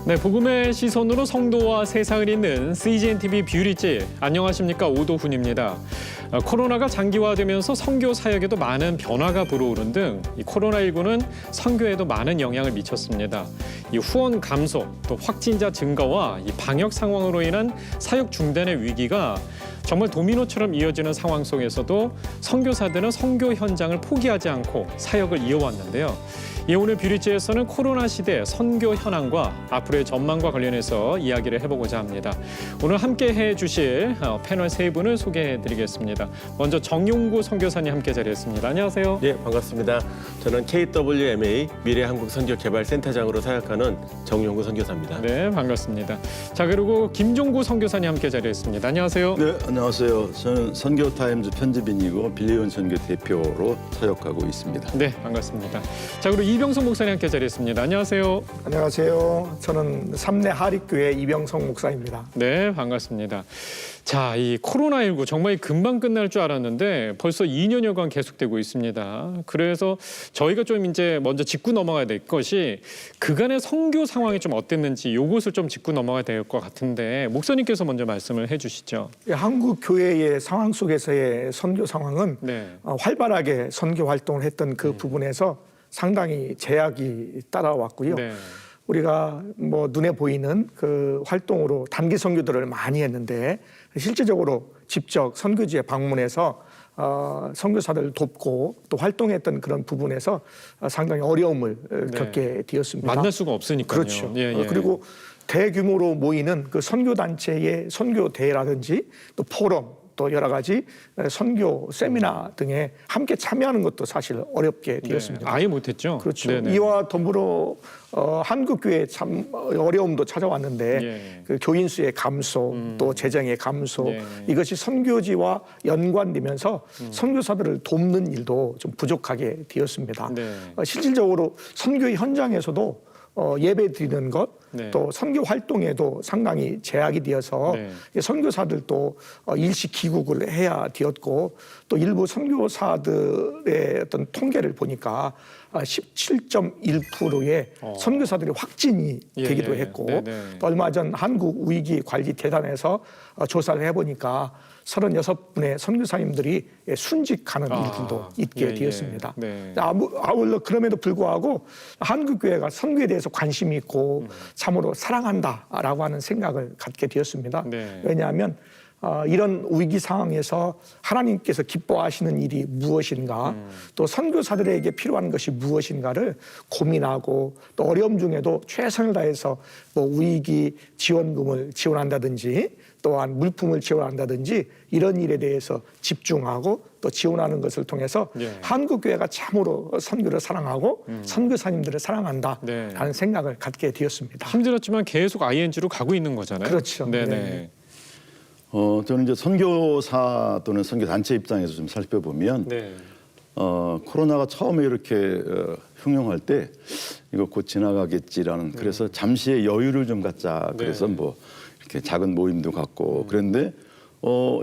네, 복음의 시선으로 성도와 세상을 잇는 CGN TV 뷰리지, 안녕하십니까, 오도훈입니다. 코로나가 장기화되면서 선교 사역에도 많은 변화가 불어오른 등 이 코로나19는 선교에도 많은 영향을 미쳤습니다. 이 후원 감소, 또 확진자 증가와 이 방역 상황으로 인한 사역 중단의 위기가 정말 도미노처럼 이어지는 상황 속에서도 선교사들은 선교 현장을 포기하지 않고 사역을 이어왔는데요. 오늘 뷰리지에서는 코로나 시대 선교 현황과 앞으로의 전망과 관련해서 이야기를 해보고자 합니다. 오늘 함께 해주실 패널 세 분을 소개해드리겠습니다. 먼저 정용구 선교사님 함께 자리했습니다. 안녕하세요. 네, 반갑습니다. 저는 KWMA 미래한국선교개발센터장으로 사역하는 정용구 선교사입니다. 네, 반갑습니다. 자, 그리고 김종구 선교사님 함께 자리했습니다. 안녕하세요. 네, 안녕하세요. 저는 선교타임즈 편집인이고 빌리온 선교 대표로 사역하고 있습니다. 네, 반갑습니다. 자, 그리고 이병성 목사님 함께 자리했습니다. 안녕하세요. 안녕하세요. 저는 삼내 하립교회 이병성 목사입니다. 네, 반갑습니다. 자, 이 코로나19 정말 금방 끝날 줄 알았는데 벌써 2년여간 계속되고 있습니다. 그래서 저희가 좀 이제 먼저 짚고 넘어가야 될 것이 그간의 선교 상황이 좀 어땠는지 요것을 좀 짚고 넘어가야 될 것 같은데 목사님께서 먼저 말씀을 해주시죠. 한국 교회의 상황 속에서의 선교 상황은 네. 활발하게 선교 활동을 했던 그 부분에서 상당히 제약이 따라왔고요. 네. 우리가 뭐 눈에 보이는 그 활동으로 단기 선교들을 많이 했는데 실질적으로 직접 선교지에 방문해서 선교사들을 돕고 또 활동했던 그런 부분에서 상당히 어려움을 겪게 되었습니다. 만날 수가 없으니까요. 그렇죠. 예. 그리고 대규모로 모이는 그 선교단체의 선교대회라든지 또 포럼 또 여러 가지 선교 세미나 등에 함께 참여하는 것도 사실 어렵게 되었습니다. 네, 아예 못했죠. 그렇죠. 네네. 이와 더불어 한국교회 참 어려움도 찾아왔는데 예. 그 교인 수의 감소 또 재정의 감소 예. 이것이 선교지와 연관되면서 선교사들을 돕는 일도 좀 부족하게 되었습니다. 네. 실질적으로 선교 현장에서도 예배 드리는 것, 네. 또 선교 활동에도 상당히 제약이 되어서 네. 선교사들도 일시 귀국을 해야 되었고 또 일부 선교사들의 어떤 통계를 보니까 17.1%의 선교사들이 확진이 되기도 했고 또 얼마 전 한국위기관리재단에서 조사를 해보니까 36분의 선교사님들이 순직하는 일들도 있게 되었습니다. 네. 아울러 그럼에도 불구하고 한국교회가 선교에 대해서 관심이 있고 참으로 사랑한다라고 하는 생각을 갖게 되었습니다. 네. 왜냐하면 이런 위기 상황에서 하나님께서 기뻐하시는 일이 무엇인가 또 선교사들에게 필요한 것이 무엇인가를 고민하고 또 어려움 중에도 최선을 다해서 뭐 위기 지원금을 지원한다든지 또한 물품을 지원한다든지 이런 일에 대해서 집중하고 또 지원하는 것을 통해서 한국교회가 참으로 선교를 사랑하고 선교사님들을 사랑한다라는 생각을 갖게 되었습니다. 힘들었지만 계속 ING로 가고 있는 거잖아요. 그렇죠. 네네. 네. 저는 이제 선교사 또는 선교단체 입장에서 좀 살펴보면 코로나가 처음에 이렇게 흉흉할 때 이거 곧 지나가겠지라는 그래서 잠시의 여유를 좀 갖자 그래서 뭐 이렇게 작은 모임도 갖고 그런데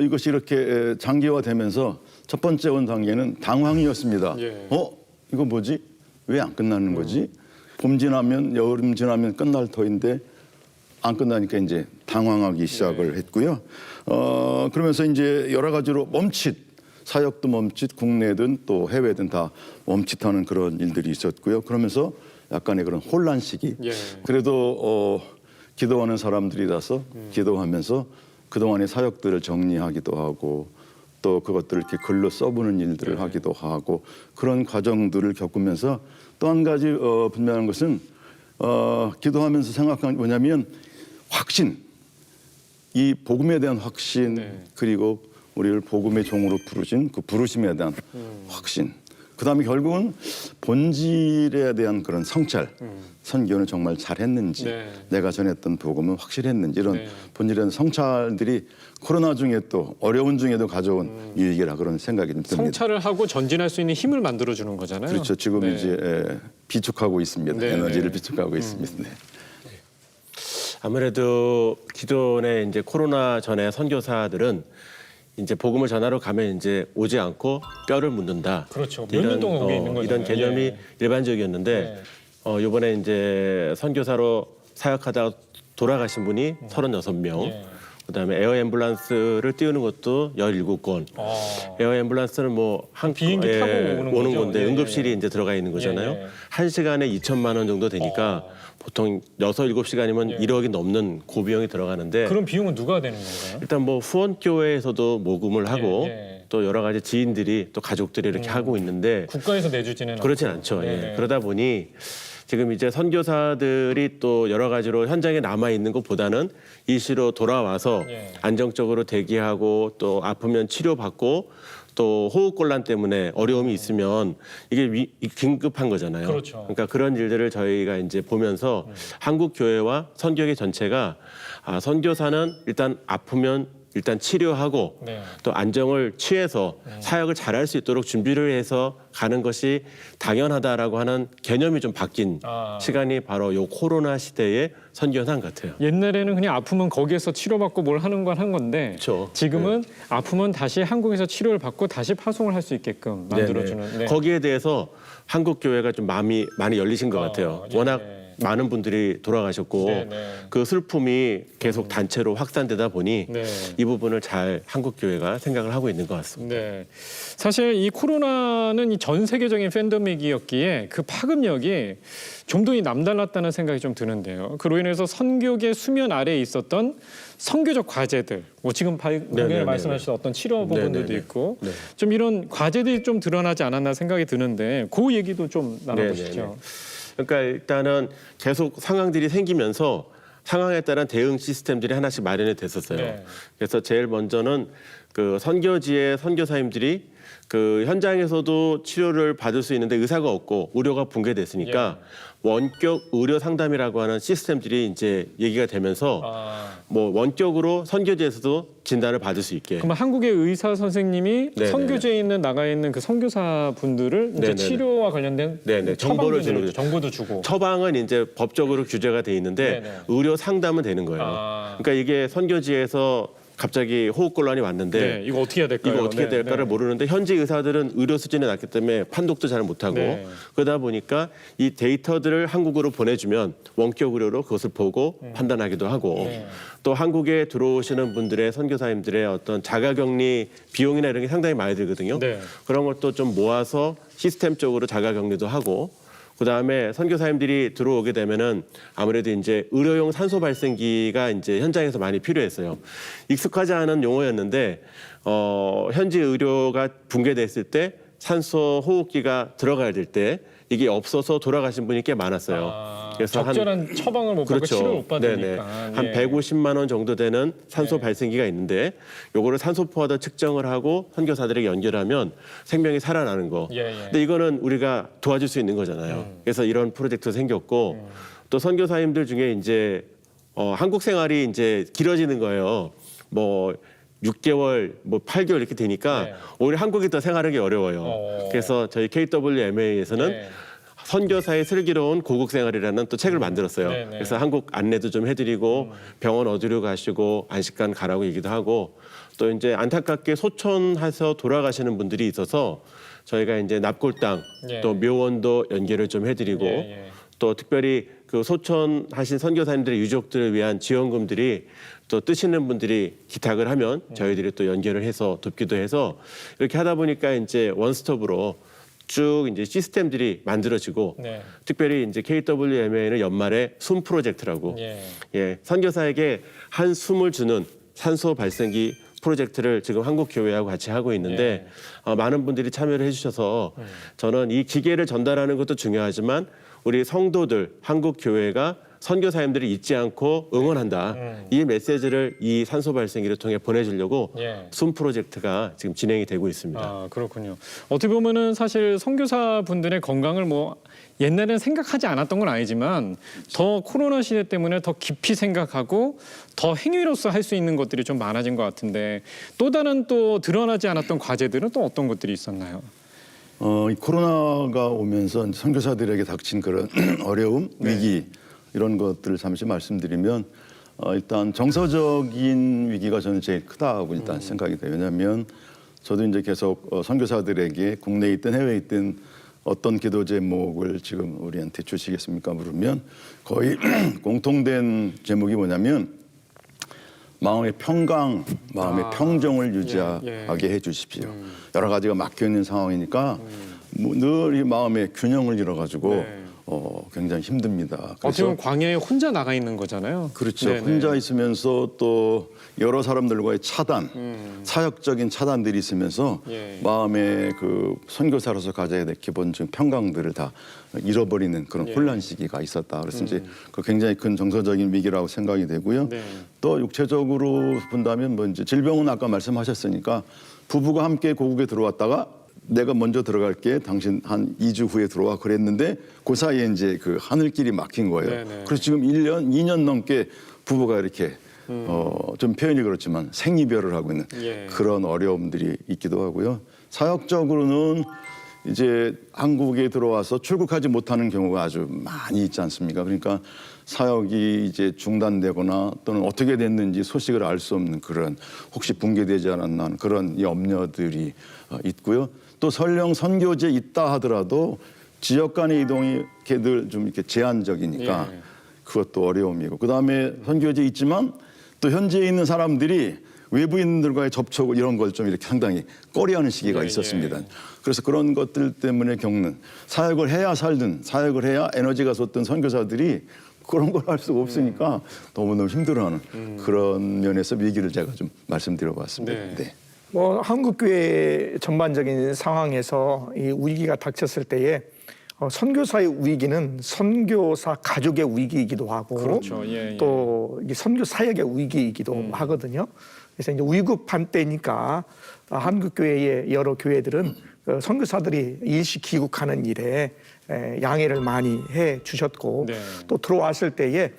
이것이 이렇게 장기화되면서 첫 번째 온 단계는 당황이었습니다. 이거 뭐지? 왜 안 끝나는 거지? 봄 지나면 여름 지나면 끝날 터인데 안 끝나니까 이제 당황하기 시작을 했고요. 그러면서 이제 여러 가지로 멈칫, 사역도 멈칫, 국내든 또 해외든 다 멈칫하는 그런 일들이 있었고요. 그러면서 약간의 그런 혼란 시기. 그래도 기도하는 사람들이라서 기도하면서 그동안의 사역들을 정리하기도 하고 또 그것들을 이렇게 글로 써보는 일들을 하기도 하고 그런 과정들을 겪으면서 또 한 가지 분명한 것은 기도하면서 생각한 게 뭐냐면 확신, 이 복음에 대한 확신 그리고 우리를 복음의 종으로 부르신 그 부르심에 대한 확신 그다음에 결국은 본질에 대한 그런 성찰 선교는 정말 잘했는지 내가 전했던 복음은 확실했는지 이런 본질에 대한 성찰들이 코로나 중에 또 어려운 중에도 가져온 유익이라 그런 생각이 듭니다. 성찰을 하고 전진할 수 있는 힘을 만들어주는 거잖아요. 그렇죠. 지금 이제 비축하고 있습니다. 에너지를 비축하고 있습니다. 네. 아무래도 기존에 이제 코로나 전에 선교사들은 이제 복음을 전하러 가면 이제 오지 않고 뼈를 묻는다. 그렇죠. 몇 년 동안 거기 있는 거잖아요. 이런 개념이 일반적이었는데 이번에 이제 선교사로 사역하다가 돌아가신 분이 36명. 그다음에 에어 앰뷸런스를 띄우는 것도 17건. 에어 앰뷸런스는 뭐 한 비행기 타고 오는 거죠? 건데 응급실이 이제 들어가 있는 거잖아요. 한 시간에 2천만 원 정도 되니까 보통 6, 7시간이면 1억이 넘는 고비용이 들어가는데 그런 비용은 누가 되는 건가요? 일단 뭐 후원교회에서도 모금을 하고 또 여러 가지 지인들이 또 가족들이 이렇게 하고 있는데 국가에서 내주지는 그렇진 않죠. 예. 그러다 보니 지금 이제 선교사들이 또 여러 가지로 현장에 남아 있는 것보다는 일시로 돌아와서 안정적으로 대기하고 또 아프면 치료받고 또 호흡곤란 때문에 어려움이 있으면 이게 긴급한 거잖아요. 그렇죠. 그러니까 그런 일들을 저희가 이제 보면서 한국 교회와 선교계 전체가 선교사는 일단 아프면 일단 치료하고 또 안정을 취해서 사역을 잘할 수 있도록 준비를 해서 가는 것이 당연하다라고 하는 개념이 좀 바뀐 시간이 바로 요 코로나 시대의 선교사인 것 같아요. 옛날에는 그냥 아프면 거기에서 치료받고 뭘 하는 건 한 건데 그렇죠. 지금은 아프면 다시 한국에서 치료를 받고 다시 파송을 할 수 있게끔 만들어주는. 네. 거기에 대해서 한국 교회가 좀 마음이 많이 열리신 것 같아요. 워낙 많은 분들이 돌아가셨고 그 슬픔이 계속 단체로 확산되다 보니 이 부분을 잘 한국 교회가 생각을 하고 있는 것 같습니다. 네. 사실 이 코로나는 이 전 세계적인 팬데믹이었기에 그 파급력이 좀 더 남달랐다는 생각이 좀 드는데요. 그로 인해서 선교계 수면 아래에 있었던 선교적 과제들, 뭐 지금 방금 말씀하신 어떤 치료 부분들도 있고 좀 이런 과제들이 좀 드러나지 않았나 생각이 드는데 그 얘기도 좀 나눠보시죠. 그러니까 일단은 계속 상황들이 생기면서 상황에 따른 대응 시스템들이 하나씩 마련이 됐었어요. 그래서 제일 먼저는 그 선교지의 선교사님들이 그 현장에서도 치료를 받을 수 있는데 의사가 없고 의료가 붕괴됐으니까 원격 의료 상담이라고 하는 시스템들이 이제 얘기가 되면서 뭐 원격으로 선교지에서도 진단을 받을 수 있게. 그럼 한국의 의사 선생님이 선교지에 있는 나가 있는 그 선교사 분들을 이제 치료와 관련된 정보를 주는 거죠. 정보도 주고. 처방은 이제 법적으로 규제가 돼 있는데 의료 상담은 되는 거예요. 그러니까 이게 선교지에서 갑자기 호흡곤란이 왔는데 이거 어떻게 해야 될까요? 이거 어떻게 될까를 모르는데 현지 의사들은 의료 수준이 낮기 때문에 판독도 잘 못하고 그러다 보니까 이 데이터들을 한국으로 보내주면 원격 의료로 그것을 보고 판단하기도 하고 또 한국에 들어오시는 분들의 선교사님들의 어떤 자가격리 비용이나 이런 게 상당히 많이 들거든요. 그런 것도 좀 모아서 시스템적으로 자가격리도 하고 그다음에 선교사님들이 들어오게 되면은 아무래도 이제 의료용 산소 발생기가 이제 현장에서 많이 필요했어요. 익숙하지 않은 용어였는데 현지 의료가 붕괴됐을 때 산소 호흡기가 들어가야 될 때 이게 없어서 돌아가신 분이 꽤 많았어요. 그래서 적절한 처방을 못 받고 치료를 못 받으니까. 한 150만 원 정도 되는 산소 발생기가 있는데 요거를 산소포화도 측정을 하고 선교사들에게 연결하면 생명이 살아나는 거. 근데 이거는 우리가 도와줄 수 있는 거잖아요. 그래서 이런 프로젝트가 생겼고 또 선교사님들 중에 이제 한국 생활이 이제 길어지는 거예요. 뭐 6개월, 뭐 8개월 이렇게 되니까 오히려 한국이 더 생활하기 어려워요. 그래서 저희 KWMA에서는 선교사의 슬기로운 고국 생활이라는 또 책을 만들었어요. 그래서 한국 안내도 좀 해드리고 병원 어디로 가시고 안식관 가라고 얘기도 하고 또 이제 안타깝게 소천해서 돌아가시는 분들이 있어서 저희가 이제 납골당 또 묘원도 연계를 좀 해드리고 또 특별히 그 소천하신 선교사님들의 유족들을 위한 지원금들이 또 뜨시는 분들이 기탁을 하면 저희들이 또 연결을 해서 돕기도 해서 이렇게 하다 보니까 이제 원스톱으로 쭉 이제 시스템들이 만들어지고 특별히 이제 KWMA는 연말에 숨 프로젝트라고 선교사에게 한 숨을 주는 산소 발생기 프로젝트를 지금 한국 교회하고 같이 하고 있는데 많은 분들이 참여를 해주셔서 저는 이 기계를 전달하는 것도 중요하지만 우리 성도들 한국 교회가 선교사님들을 잊지 않고 응원한다. 이 메시지를 이 산소 발생기를 통해 보내주려고 숨 프로젝트가 지금 진행이 되고 있습니다. 그렇군요. 어떻게 보면은 사실 선교사 분들의 건강을 뭐 옛날에는 생각하지 않았던 건 아니지만 더 코로나 시대 때문에 더 깊이 생각하고 더 행위로서 할 수 있는 것들이 좀 많아진 것 같은데 또 다른 또 드러나지 않았던 과제들은 또 어떤 것들이 있었나요? 이 코로나가 오면서 선교사들에게 닥친 그런 어려움, 위기 이런 것들을 잠시 말씀드리면 일단 정서적인 위기가 저는 제일 크다고 일단 생각이 돼요. 왜냐하면 저도 이제 계속 선교사들에게 국내에 있든 해외에 있든 어떤 기도 제목을 지금 우리한테 주시겠습니까? 물으면 거의 공통된 제목이 뭐냐면 마음의 평강, 마음의 평정을 유지하게 해 주십시오. 여러 가지가 막혀 있는 상황이니까 늘 이 마음의 균형을 잃어가지고 굉장히 힘듭니다. 어떻게 보면 광야에 혼자 나가 있는 거잖아요. 그렇죠. 네네. 혼자 있으면서 또 여러 사람들과의 차단, 사역적인 차단들이 있으면서 마음의 그 선교사로서 가져야 될 기본적인 평강들을 다 잃어버리는 그런 혼란 시기가 있었다. 그래서 이제 그 굉장히 큰 정서적인 위기라고 생각이 되고요. 또 육체적으로 본다면 뭐 이제 질병은 아까 말씀하셨으니까 부부가 함께 고국에 들어왔다가 내가 먼저 들어갈게. 당신 한 2주 후에 들어와 그랬는데 그 사이에 이제 그 하늘길이 막힌 거예요. 그래서 지금 1년, 2년 넘게 부부가 이렇게 좀 표현이 그렇지만 생이별을 하고 있는 그런 어려움들이 있기도 하고요. 사역적으로는 이제 한국에 들어와서 출국하지 못하는 경우가 아주 많이 있지 않습니까? 그러니까 사역이 이제 중단되거나 또는 어떻게 됐는지 소식을 알 수 없는 그런 혹시 붕괴되지 않았나 하는 그런 염려들이 있고요. 또 설령 선교지에 있다 하더라도 지역 간의 이동이 걔들 좀 이렇게 제한적이니까 그것도 어려움이고 그다음에 선교지에 있지만 또 현지에 있는 사람들이 외부인들과의 접촉 이런 걸 좀 이렇게 상당히 꺼려하는 시기가 있었습니다. 그래서 그런 것들 때문에 겪는 사역을 해야 살든 사역을 해야 에너지가 솟던 선교사들이 그런 걸 할 수가 없으니까 너무너무 힘들어하는 그런 면에서 위기를 제가 좀 말씀드려봤습니다. 네. 뭐 한국교회 전반적인 상황에서 이 위기가 닥쳤을 때에 선교사의 위기는 선교사 가족의 위기이기도 하고 그렇죠. 또 이 선교 사역의 위기이기도 하거든요. 그래서 이제 위급한 때니까 한국교회의 여러 교회들은 선교사들이 일시 귀국하는 일에 양해를 많이 해 주셨고 또 들어왔을 때에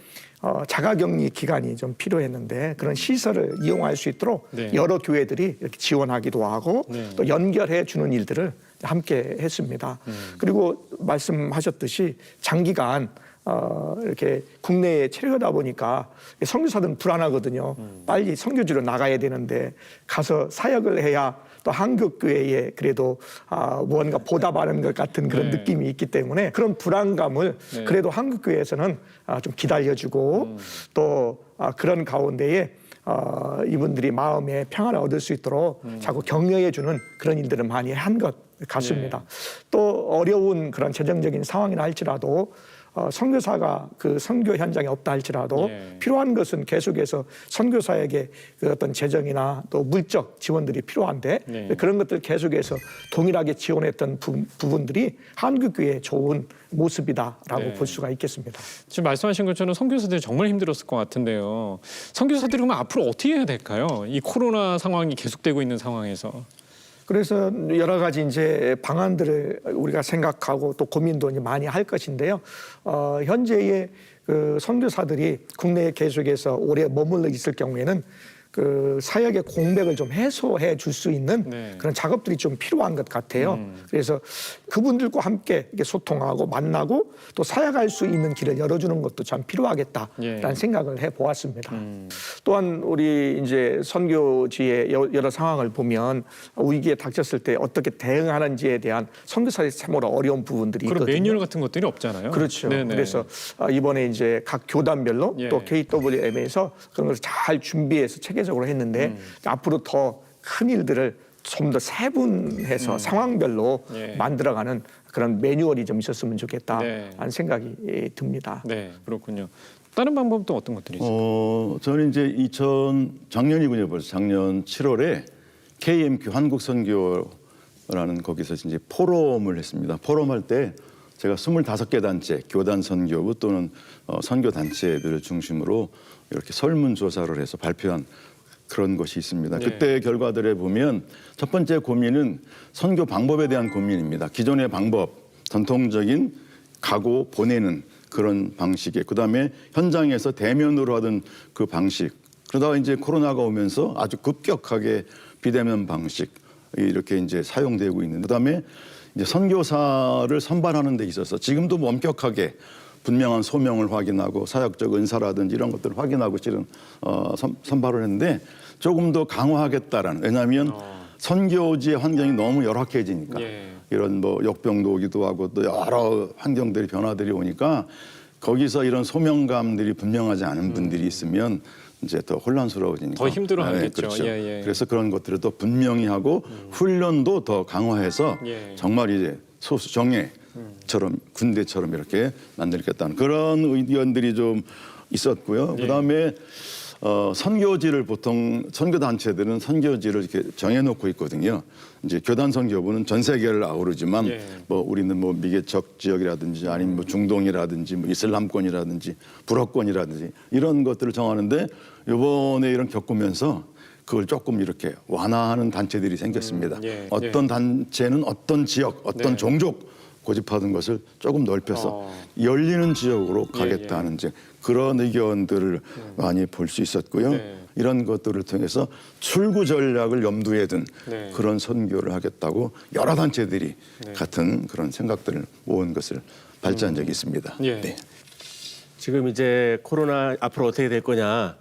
자가격리 기간이 좀 필요했는데 그런 시설을 이용할 수 있도록 여러 교회들이 이렇게 지원하기도 하고 또 연결해 주는 일들을 함께 했습니다. 그리고 말씀하셨듯이 장기간 이렇게 국내에 체류하다 보니까 선교사들은 불안하거든요. 빨리 선교지로 나가야 되는데 가서 사역을 해야 또 한국교회에 그래도 무언가 보답하는 것 같은 그런 느낌이 있기 때문에 그런 불안감을 그래도 한국교회에서는 좀 기다려주고 또 그런 가운데에 이분들이 마음의 평안을 얻을 수 있도록 자꾸 격려해주는 그런 일들을 많이 한 것 같습니다. 또 어려운 그런 재정적인 상황이나 할지라도 선교사가 그 선교 현장에 없다 할지라도 필요한 것은 계속해서 선교사에게 그 어떤 재정이나 또 물적 지원들이 필요한데 그런 것들 계속해서 동일하게 지원했던 부분들이 한국교회의 좋은 모습이다라고 볼 수가 있겠습니다. 지금 말씀하신 것처럼 선교사들이 정말 힘들었을 것 같은데요. 선교사들이 그러면 앞으로 어떻게 해야 될까요? 이 코로나 상황이 계속되고 있는 상황에서. 그래서 여러 가지 이제 방안들을 우리가 생각하고 또 고민도 많이 할 것인데요. 현재의 그 선교사들이 국내에 계속해서 오래 머물러 있을 경우에는 그 사역의 공백을 좀 해소해 줄 수 있는 그런 작업들이 좀 필요한 것 같아요. 그래서 그분들과 함께 이렇게 소통하고 만나고 또 사역할 수 있는 길을 열어주는 것도 참 필요하겠다라는 생각을 해보았습니다. 또한 우리 이제 선교지의 여러 상황을 보면 위기에 닥쳤을 때 어떻게 대응하는지에 대한 선교사의 참으로 어려운 부분들이 그런 있거든요. 매뉴얼 같은 것들이 없잖아요. 그렇죠. 네네. 그래서 이번에 이제 각 교단별로 또 KWM에서 그런 것을 잘 준비해서 체계적으로 했는데 앞으로 더 큰 일들을 좀 더 세분해서 상황별로 만들어가는 그런 매뉴얼이 좀 있었으면 좋겠다라는 생각이 듭니다. 네, 그렇군요. 다른 방법도 어떤 것들이 있을까요? 저는 이제 작년이군요. 벌써 작년 7월에 KMQ 한국선교라는 거기서 이제 포럼을 했습니다. 포럼할 때 제가 25개 단체, 교단 선교부 또는 선교 단체들을 중심으로 이렇게 설문조사를 해서 발표한 그런 것이 있습니다. 그때 결과들에 보면 첫 번째 고민은 선교 방법에 대한 고민입니다. 기존의 방법, 전통적인 가고 보내는 그런 방식에 그다음에 현장에서 대면으로 하던 그 방식 그러다가 이제 코로나가 오면서 아주 급격하게 비대면 방식 이렇게 이제 사용되고 있는 그다음에 이제 선교사를 선발하는 데 있어서 지금도 엄격하게 분명한 소명을 확인하고 사역적 은사라든지 이런 것들을 확인하고 실은 선발을 했는데 조금 더 강화하겠다라는 왜냐하면 선교지의 환경이 너무 열악해지니까 이런 뭐 역병도 오기도 하고 또 여러 환경들이 변화들이 오니까 거기서 이런 소명감들이 분명하지 않은 분들이 있으면 이제 더 혼란스러워지니까 더 힘들어하겠죠. 그렇죠. 예, 예. 그래서 그런 것들을 더 분명히 하고 훈련도 더 강화해서 예. 정말 이제 소수정예처럼 군대처럼 이렇게 만들겠다는 그런 의견들이 좀 있었고요. 그다음에 선교지를 보통 선교 단체들은 선교지를 이렇게 정해놓고 있거든요. 이제 교단 선교부는 전 세계를 아우르지만 예. 뭐 우리는 뭐 미개척 지역이라든지 아니면 뭐 중동이라든지 뭐 이슬람권이라든지 불어권이라든지 이런 것들을 정하는데 이번에 이런 겪으면서 그걸 조금 이렇게 완화하는 단체들이 생겼습니다. 예. 어떤 단체는 어떤 지역, 어떤 네. 종족 고집하던 것을 조금 넓혀서 열리는 지역으로 가겠다는 이제 그런 의견들을 많이 볼 수 있었고요. 네. 이런 것들을 통해서 출구 전략을 염두에 둔 네. 그런 선교를 하겠다고 여러 단체들이 같은 그런 생각들을 모은 것을 발제한 적이 있습니다. 예. 네. 지금 이제 코로나 앞으로 어떻게 될 거냐.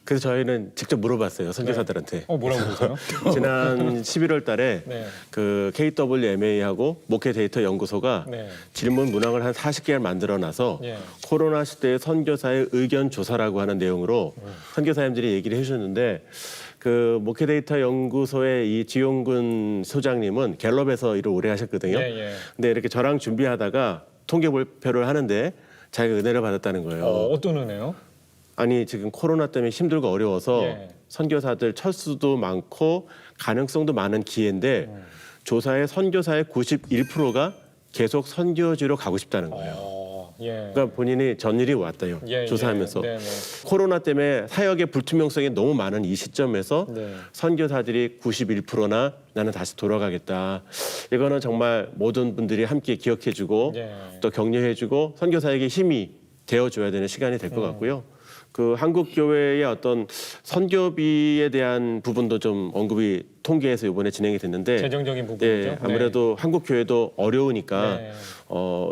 그래서 저희는 직접 물어봤어요 선교사들한테. 뭐라고 그러세요? 지난 11월 달에 네. 그 KWMA하고 목회 데이터 연구소가 네. 질문 문항을 한 40개를 만들어놔서 예. 코로나 시대의 선교사의 의견 조사라고 하는 내용으로 선교사님들이 얘기를 해주셨는데 그 목회 데이터 연구소의 이 지용근 소장님은 갤럽에서 일을 오래 하셨거든요. 예. 근데 이렇게 저랑 준비하다가 통계 발표를 하는데 자기가 은혜를 받았다는 거예요. 어떤 은혜요? 아니 지금 코로나 때문에 힘들고 어려워서 예. 선교사들 철수도 많고 가능성도 많은 기회인데 조사에 선교사의 91%가 계속 선교지로 가고 싶다는 거예요. 예. 그러니까 본인이 전일이 왔다요. 예, 조사하면서. 네. 코로나 때문에 사역의 불투명성이 너무 많은 이 시점에서 네. 선교사들이 91%나 나는 다시 돌아가겠다. 이거는 정말 모든 분들이 함께 기억해주고 예. 또 격려해주고 선교사에게 힘이 되어줘야 되는 시간이 될 것 같고요. 그 한국 교회의 어떤 선교비에 대한 부분도 좀 언급이 통계에서 이번에 진행이 됐는데 재정적인 부분이죠. 예, 아무래도 한국 교회도 어려우니까 네.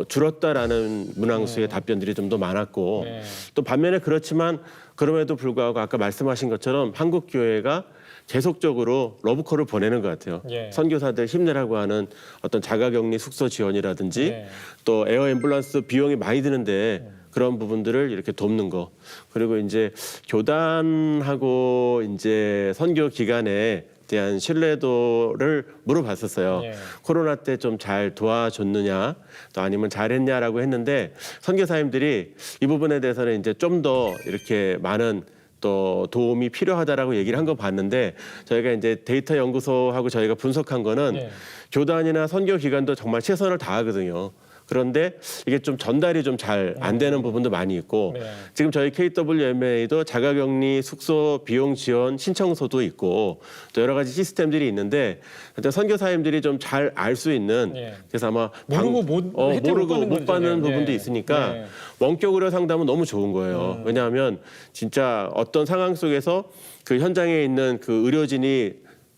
줄었다라는 문항수의 답변들이 좀 더 많았고 네. 또 반면에 그렇지만 그럼에도 불구하고 아까 말씀하신 것처럼 한국 교회가 계속적으로 러브콜을 보내는 것 같아요. 예. 선교사들 힘내라고 하는 어떤 자가격리 숙소 지원이라든지 네. 또 에어 앰뷸런스 비용이 많이 드는데 그런 부분들을 이렇게 돕는 거. 그리고 이제 교단하고 이제 선교 기관에 대한 신뢰도를 물어봤었어요. 예. 코로나 때 좀 잘 도와줬느냐, 또 아니면 잘했냐라고 했는데 선교사님들이 이 부분에 대해서는 이제 좀 더 이렇게 많은 또 도움이 필요하다라고 얘기를 한 거 봤는데 저희가 이제 데이터 연구소하고 저희가 분석한 거는 예. 교단이나 선교 기관도 정말 최선을 다하거든요. 그런데 이게 좀 전달이 좀 잘 안 되는 부분도 많이 있고 네. 지금 저희 KWMA도 자가격리 숙소 비용 지원 신청서도 있고 또 여러 가지 시스템들이 있는데 선교사님들이 좀 잘 알 수 있는 예. 그래서 아마 모르고 혜택을 못 받는 부분도 예. 있으니까 네. 원격 의료 상담은 너무 좋은 거예요. 왜냐하면 진짜 어떤 상황 속에서 그 현장에 있는 그 의료진이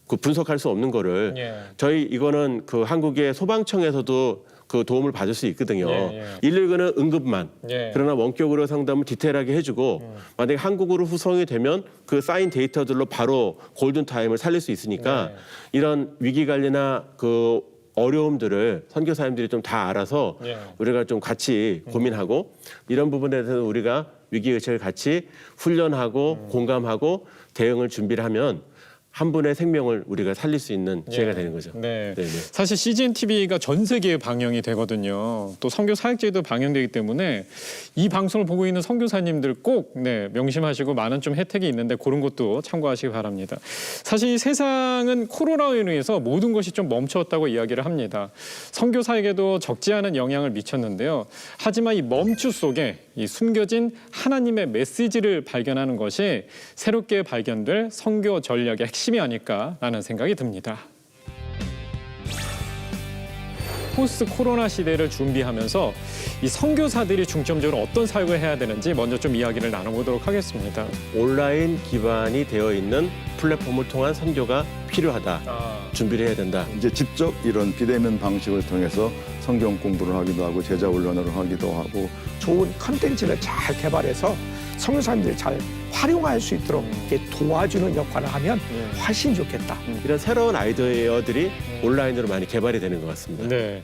그 분석할 수 없는 거를 예. 저희 이거는 그 한국의 소방청에서도 그 도움을 받을 수 있거든요. 예. 119는 응급만. 예. 그러나 원격으로 상담을 디테일하게 해주고 만약에 한국으로 후송이 되면 그 쌓인 데이터들로 바로 골든 타임을 살릴 수 있으니까 네. 이런 위기 관리나 그 어려움들을 선교사님들이 좀 다 알아서 예. 우리가 좀 같이 고민하고 이런 부분에 대해서 우리가 위기의식을 같이 훈련하고 공감하고 대응을 준비를 하면 한 분의 생명을 우리가 살릴 수 있는 기회가 되는 거죠. 네. 네네. 사실 CGN TV가 전 세계에 방영이 되거든요. 또 선교 사역제도 방영되기 때문에 이 방송을 보고 있는 선교사님들 꼭 명심하시고 많은 좀 혜택이 있는데 그런 것도 참고하시기 바랍니다. 사실 이 세상은 코로나로 인해서 모든 것이 좀 멈췄다고 이야기를 합니다. 선교 사역에도 적지 않은 영향을 미쳤는데요. 하지만 이 멈추 속에 이 숨겨진 하나님의 메시지를 발견하는 것이 새롭게 발견될 선교 전략의 핵심이 아닐까라는 생각이 듭니다. 포스트 코로나 시대를 준비하면서 이 선교사들이 중점적으로 어떤 사역을 해야 되는지 먼저 좀 이야기를 나눠보도록 하겠습니다. 온라인 기반이 되어 있는 플랫폼을 통한 선교가 필요하다. 준비를 해야 된다. 이제 직접 이런 비대면 방식을 통해서 성경 공부를 하기도 하고 제자 훈련을 하기도 하고 좋은 컨텐츠를 잘 개발해서 선교사님들이 잘 활용할 수 있도록 이렇게 도와주는 역할을 하면 훨씬 좋겠다. 이런 새로운 아이디어들이 온라인으로 많이 개발이 되는 것 같습니다. 네.